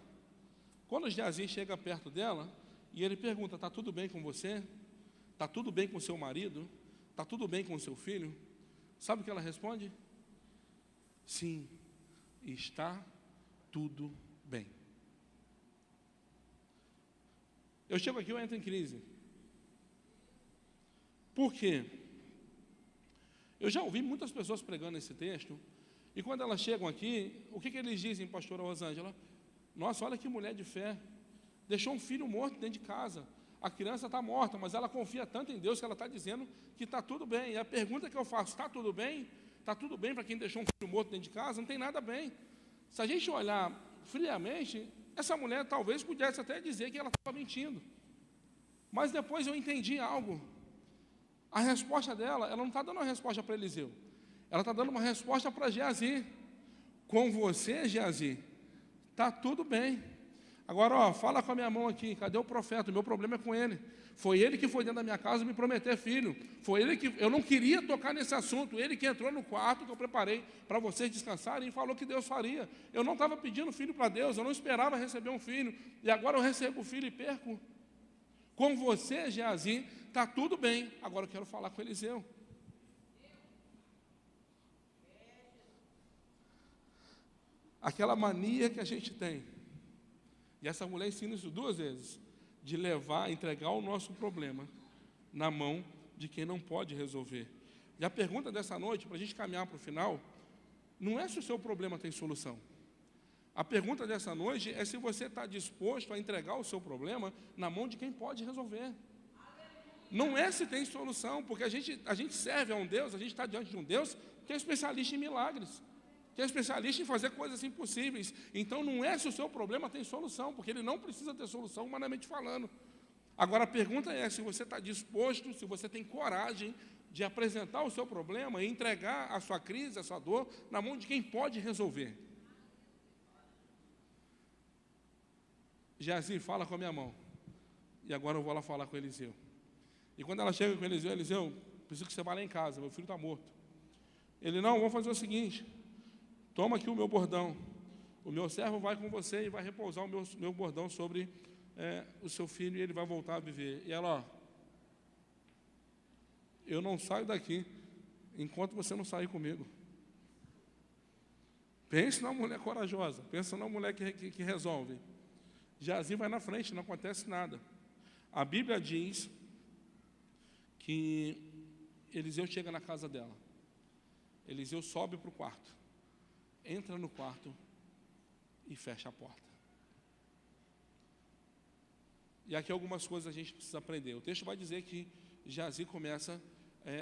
Quando Geazi chega perto dela, e ele pergunta, está tudo bem com você? Está tudo bem com o seu marido? Está tudo bem com o seu filho? Sabe o que ela responde? Sim, está tudo bem. Eu chego aqui, eu entro em crise. Por quê? Eu já ouvi muitas pessoas pregando esse texto, e quando elas chegam aqui, o que eles dizem, pastora Rosângela? Nossa, olha que mulher de fé, deixou um filho morto dentro de casa, a criança está morta, mas ela confia tanto em Deus que ela está dizendo que está tudo bem. E a pergunta que eu faço, está tudo bem? Está tudo bem para quem deixou um filho morto dentro de casa? Não tem nada bem. Se a gente olhar friamente, essa mulher talvez pudesse até dizer que ela estava mentindo. Mas depois eu entendi algo. A resposta dela, ela não está dando uma resposta para Eliseu. Ela está dando uma resposta para Geazi. Com você, Geazi, está tudo bem. Agora, ó, fala com a minha mão aqui. Cadê o profeta? O meu problema é com ele. Foi ele que foi dentro da minha casa me prometer filho. Foi ele que... Eu não queria tocar nesse assunto. Ele que entrou no quarto que eu preparei para vocês descansarem e falou que Deus faria. Eu não estava pedindo filho para Deus. Eu não esperava receber um filho. E agora eu recebo o filho e perco. Com você, Geazi, está tudo bem. Agora eu quero falar com Eliseu. Aquela mania que a gente tem, e essa mulher ensina isso 2 vezes, de levar, entregar o nosso problema na mão de quem não pode resolver. E a pergunta dessa noite, para a gente caminhar para o final, não é se o seu problema tem solução. A pergunta dessa noite é se você está disposto a entregar o seu problema na mão de quem pode resolver. Não é se tem solução, porque a gente serve a um Deus, a gente está diante de um Deus que é especialista em milagres, que é especialista em fazer coisas impossíveis. Então não é se o seu problema tem solução, porque ele não precisa ter solução humanamente falando. Agora a pergunta é se você está disposto, se você tem coragem de apresentar o seu problema e entregar a sua crise, a sua dor, na mão de quem pode resolver. Geazi, fala com a minha mão. E agora eu vou lá falar com Eliseu. E quando ela chega com Eliseu, Eliseu, preciso que você vá lá em casa, meu filho está morto. Ele, não, vamos fazer o seguinte, toma aqui o meu bordão, o meu servo vai com você e vai repousar o meu bordão sobre o seu filho e ele vai voltar a viver. E ela, ó, eu não saio daqui enquanto você não sair comigo. Pense numa mulher corajosa, pensa numa mulher que resolve. Geazi vai na frente, não acontece nada. A Bíblia diz que Eliseu chega na casa dela. Eliseu sobe para o quarto, entra no quarto e fecha a porta. E aqui algumas coisas a gente precisa aprender. O texto vai dizer que Geazi começa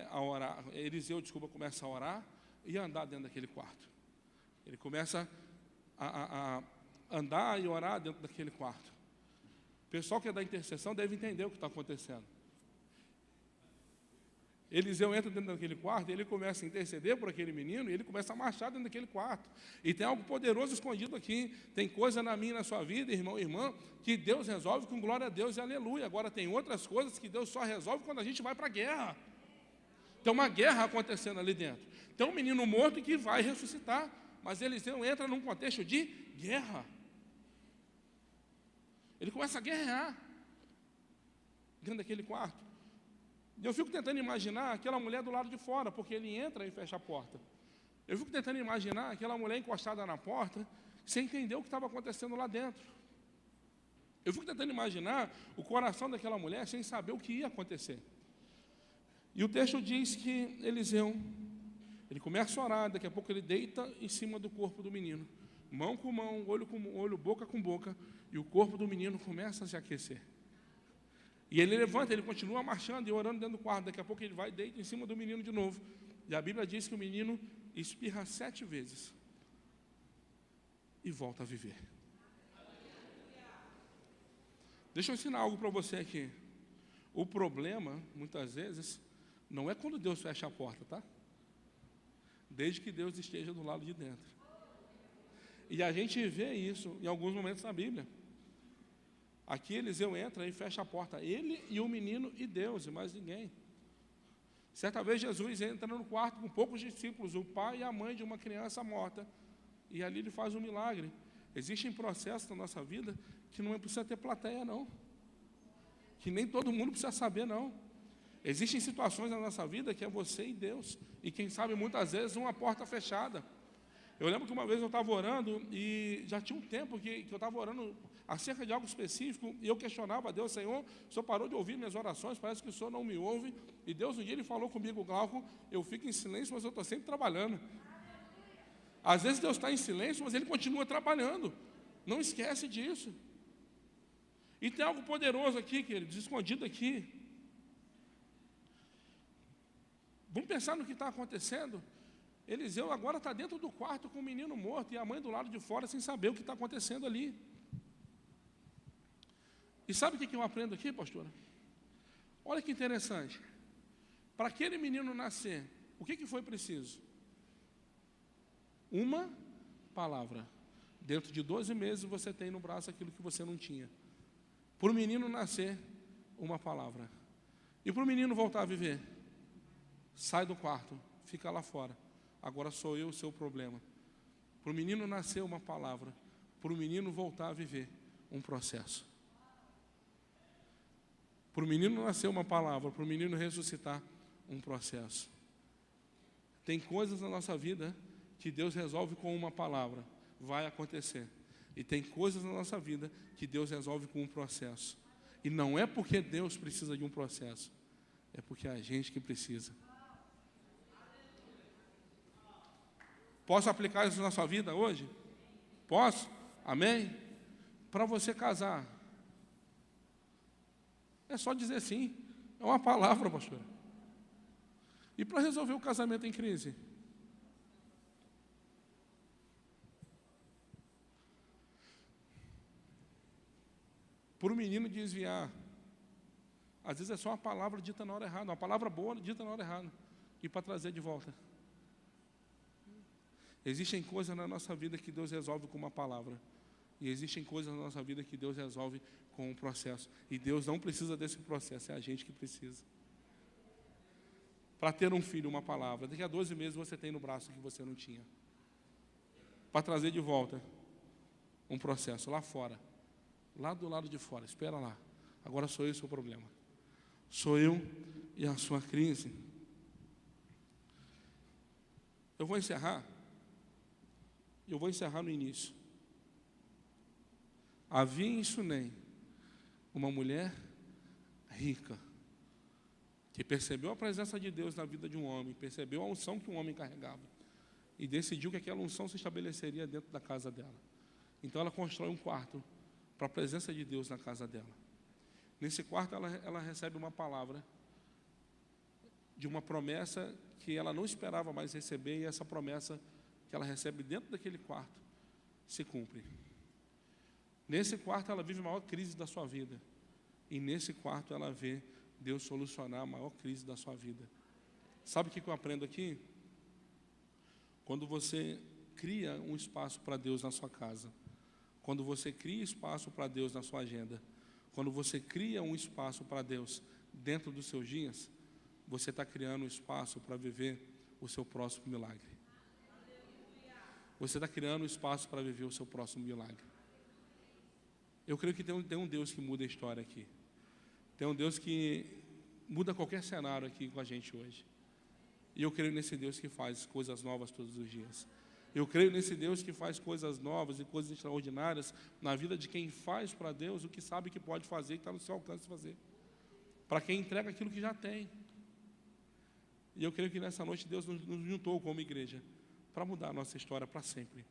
a orar, Eliseu, começa a orar e a andar dentro daquele quarto. Ele começa a andar e orar dentro daquele quarto. O pessoal que é da intercessão deve entender o que está acontecendo. Eliseu entra dentro daquele quarto e ele começa a interceder por aquele menino e ele começa a marchar dentro daquele quarto. E tem algo poderoso escondido aqui. Tem coisa na minha e na sua vida, irmão e irmã, que Deus resolve com glória a Deus e aleluia. Agora tem outras coisas que Deus só resolve quando a gente vai para a guerra. Tem uma guerra acontecendo ali dentro. Tem um menino morto que vai ressuscitar. Mas Eliseu entra num contexto de guerra. Ele começa a guerrear dentro daquele quarto. Eu fico tentando imaginar aquela mulher do lado de fora, porque ele entra e fecha a porta. Eu fico tentando imaginar aquela mulher encostada na porta, sem entender o que estava acontecendo lá dentro. Eu fico tentando imaginar o coração daquela mulher, sem saber o que ia acontecer. E o texto diz que Eliseu, ele começa a orar, daqui a pouco ele deita em cima do corpo do menino. Mão com mão, olho com olho, boca com boca, e o corpo do menino começa a se aquecer. E ele levanta, ele continua marchando e orando dentro do quarto. Daqui a pouco ele vai e deita em cima do menino de novo. E a Bíblia diz que o menino espirra 7 vezes e volta a viver. Deixa eu ensinar algo para você aqui. O problema, muitas vezes, não é quando Deus fecha a porta, tá? Desde que Deus esteja do lado de dentro. E a gente vê isso em alguns momentos na Bíblia. Aqui Eliseu entra e fecha a porta, ele e o menino e Deus, e mais ninguém. Certa vez Jesus entra no quarto com poucos discípulos, o pai e a mãe de uma criança morta, e ali ele faz um milagre. Existem processos na nossa vida que não precisa ter plateia, não. Que nem todo mundo precisa saber, não. Existem situações na nossa vida que é você e Deus, e quem sabe muitas vezes uma porta fechada. Eu lembro que uma vez eu estava orando, e já tinha um tempo que eu estava orando acerca de algo específico, e eu questionava a Deus: Senhor, o Senhor parou de ouvir minhas orações, parece que o Senhor não me ouve. E Deus um dia ele falou comigo: Glauco, eu fico em silêncio, mas eu estou sempre trabalhando. Às vezes Deus está em silêncio, mas Ele continua trabalhando. Não esquece disso. E tem algo poderoso aqui, queridos, escondido aqui. Vamos pensar no que está acontecendo. Eliseu agora está dentro do quarto com o menino morto e a mãe do lado de fora sem saber o que está acontecendo ali. E sabe o que eu aprendo aqui, pastora? Olha que interessante. Para aquele menino nascer, o que foi preciso? Uma palavra. Dentro de 12 meses você tem no braço aquilo que você não tinha. Para o menino nascer, uma palavra. E para o menino voltar a viver? Sai do quarto, fica lá fora. Agora sou eu o seu problema. Para o menino nascer, uma palavra. Para o menino voltar a viver, um processo. Para o menino nascer, uma palavra. Para o menino ressuscitar, um processo. Tem coisas na nossa vida que Deus resolve com uma palavra. Vai acontecer. E tem coisas na nossa vida que Deus resolve com um processo. E não é porque Deus precisa de um processo. É porque é a gente que precisa. Posso aplicar isso na sua vida hoje? Posso? Amém? Para você casar, é só dizer sim. É uma palavra, pastor. E para resolver o casamento em crise? Por um menino desviar, às vezes é só uma palavra dita na hora errada, uma palavra boa dita na hora errada, e para trazer de volta. Existem coisas na nossa vida que Deus resolve com uma palavra. E existem coisas na nossa vida que Deus resolve com um processo. E Deus não precisa desse processo, é a gente que precisa. Para ter um filho, uma palavra. Daqui a 12 meses você tem no braço que você não tinha. Para trazer de volta um processo lá fora. Lá do lado de fora, espera lá. Agora sou eu o seu problema. Sou eu e a sua crise. Eu vou encerrar. Eu vou encerrar no início. Havia em Sunem uma mulher rica, que percebeu a presença de Deus na vida de um homem, percebeu a unção que um homem carregava e decidiu que aquela unção se estabeleceria dentro da casa dela. Então ela constrói um quarto para a presença de Deus na casa dela. Nesse quarto ela recebe uma palavra de uma promessa que ela não esperava mais receber, e essa promessa que ela recebe dentro daquele quarto se cumpre. Nesse quarto ela vive a maior crise da sua vida, e nesse quarto ela vê Deus solucionar a maior crise da sua vida. Sabe o que eu aprendo aqui? Quando você cria um espaço para Deus na sua casa, quando você cria espaço para Deus na sua agenda, quando você cria um espaço para Deus dentro dos seus dias, você está criando um espaço para viver o seu próximo milagre. Você está criando um espaço para viver o seu próximo milagre. Eu creio que tem um Deus que muda a história aqui. Tem um Deus que muda qualquer cenário aqui com a gente hoje. E eu creio nesse Deus que faz coisas novas todos os dias. Eu creio nesse Deus que faz coisas novas e coisas extraordinárias na vida de quem faz para Deus o que sabe que pode fazer e está no seu alcance de fazer. Para quem entrega aquilo que já tem. E eu creio que nessa noite Deus nos juntou como igreja para mudar a nossa história para sempre.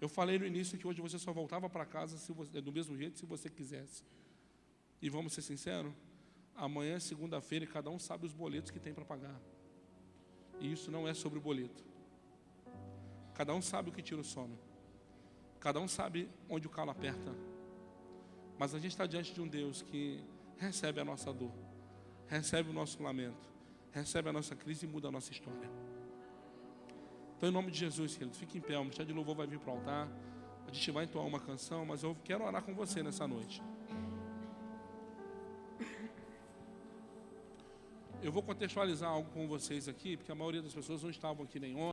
Eu falei no início que hoje você só voltava para casa do mesmo jeito se você quisesse. E vamos ser sinceros, amanhã é segunda-feira e cada um sabe os boletos que tem para pagar. E isso não é sobre o boleto. Cada um sabe o que tira o sono. Cada um sabe onde o calo aperta. Mas a gente está diante de um Deus que recebe a nossa dor, recebe o nosso lamento, recebe a nossa crise e muda a nossa história. Então, em nome de Jesus, querido, fique em pé. O ministério de louvor vai vir para o altar. A gente vai entoar uma canção, mas eu quero orar com você nessa noite. Eu vou contextualizar algo com vocês aqui, porque a maioria das pessoas não estavam aqui nem ontem.